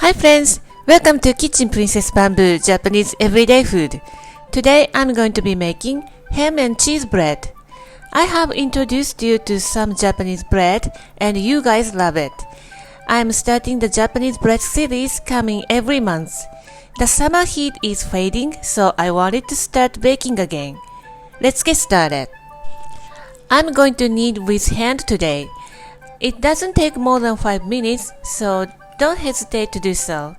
Hi friends, welcome to Kitchen Princess Bamboo Japanese Everyday Food. Today I'm going to be making ham and cheese bread. I have introduced you to some Japanese bread and you guys love it. I'm starting the Japanese bread series coming every month. The summer heat is fading, so I wanted to start baking again. Let's get started. I'm going to knead with hand today. It doesn't take more than 5 minutes, so don't hesitate to do so.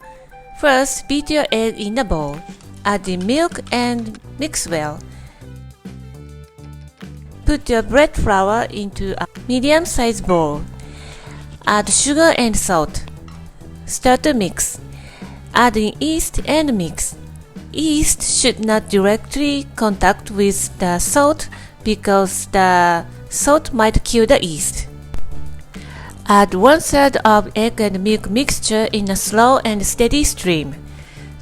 First, beat your egg in a bowl. Add the milk and mix well. Put your bread flour into a medium-sized bowl. Add sugar and salt. Start to mix. Add in yeast and mix. Yeast should not directly contact with the salt because the salt might kill the yeast. Add 1/3 of egg and milk mixture in a slow and steady stream.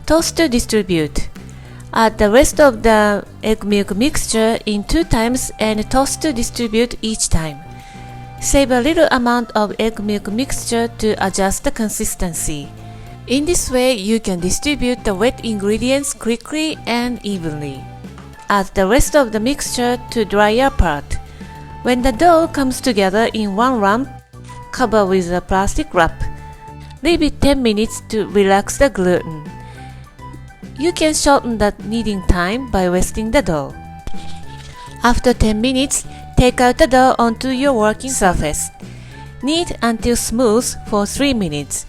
Toast to distribute. Add the rest of the egg milk mixture in 2 times and toast to distribute each time. Save a little amount of egg milk mixture to adjust the consistency. In this way, you can distribute the wet ingredients quickly and evenly. Add the rest of the mixture to drier part. When the dough comes together in one lump, cover with a plastic wrap. Leave it 10 minutes to relax the gluten. You can shorten the kneading time by resting the dough. After 10 minutes, take out the dough onto your working surface. Knead until smooth for 3 minutes.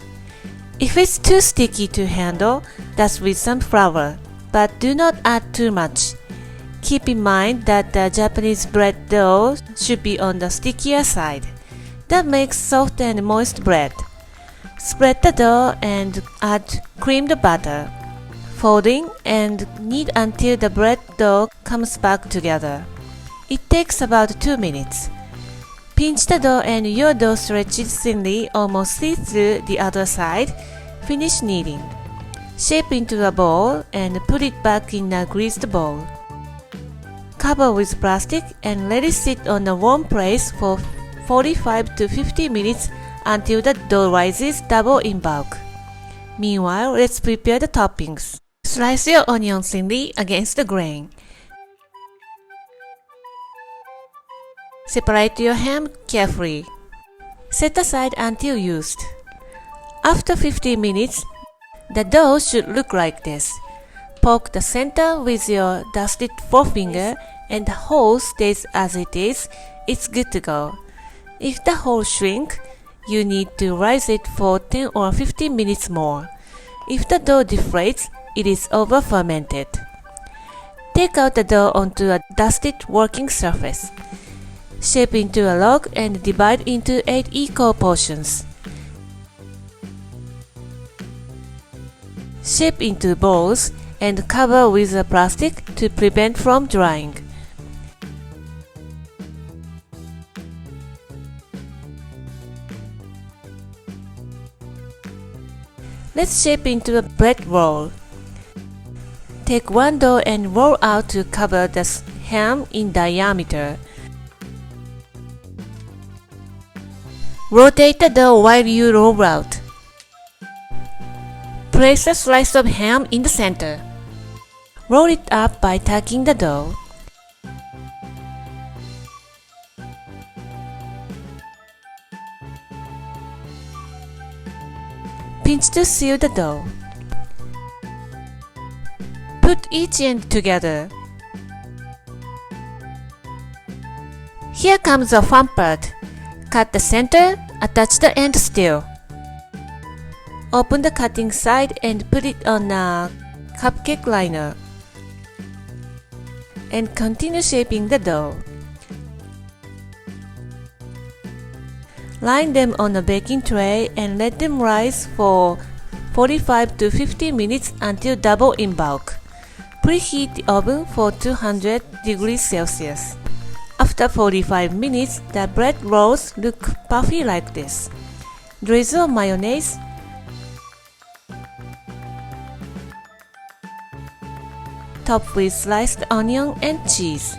If it's too sticky to handle, dust with some flour, but do not add too much. Keep in mind that the Japanese bread dough should be on the stickier side. That makes soft and moist bread. Spread the dough and add creamed butter. Folding and knead until the bread dough comes back together. It takes about 2 minutes. Pinch the dough and your dough stretches thinly, almost see through the other side. Finish kneading. Shape into a ball and put it back in a greased bowl. Cover with plastic and let it sit on a warm place for 45 to 50 minutes until the dough rises double in bulk. Meanwhile, let's prepare the toppings. Slice your onion thinly against the grain. Separate your ham carefully. Set aside until used. After 50 minutes, the dough should look like this. Poke the center with your dusted forefinger and the hole stays as it is. It's good to go. If the hole shrinks, you need to rise it for 10 or 15 minutes more. If the dough deflates, it is over-fermented. Take out the dough onto a dusted working surface. Shape into a log and divide into 8 equal portions. Shape into balls and cover with a plastic to prevent from drying. Let's shape into a bread roll. Take one dough and roll out to cover the ham in diameter. Rotate the dough while you roll out. Place a slice of ham in the center. Roll it up by tucking the dough. Pinch to seal the dough. Put each end together. Here comes the fun part. Cut the center, attach the end still. Open the cutting side and put it on a cupcake liner. And continue shaping the dough. Line them on a baking tray and let them rise for 45 to 50 minutes until double in bulk. Preheat the oven for 200 degrees Celsius. After 45 minutes, the bread rolls look puffy like this. Drizzle mayonnaise. Top with sliced onion and cheese.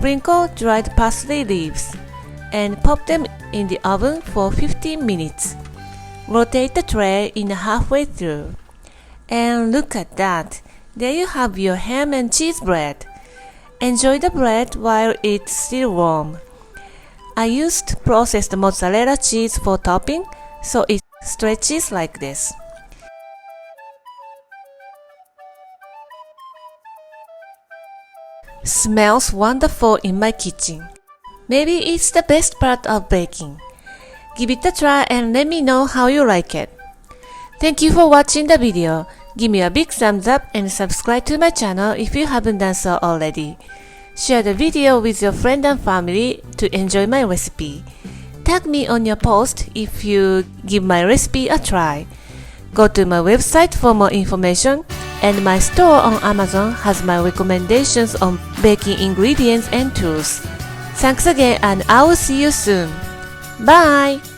Sprinkle dried parsley leaves and pop them in the oven for 15 minutes. Rotate the tray in halfway through. And look at that! There you have your ham and cheese bread. Enjoy the bread while it's still warm. I used processed mozzarella cheese for topping, so it stretches like this. Smells wonderful in my kitchen. Maybe it's the best part of baking. Give it a try and let me know how you like it. Thank you for watching the video. Give me a big thumbs up and subscribe to my channel if you haven't done so already. Share the video with your friends and family to enjoy my recipe. Tag me on your post if you give my recipe a try. Go to my website for more information, and my store on Amazon has my recommendations on baking ingredients and tools. Thanks again, and I will see you soon. Bye!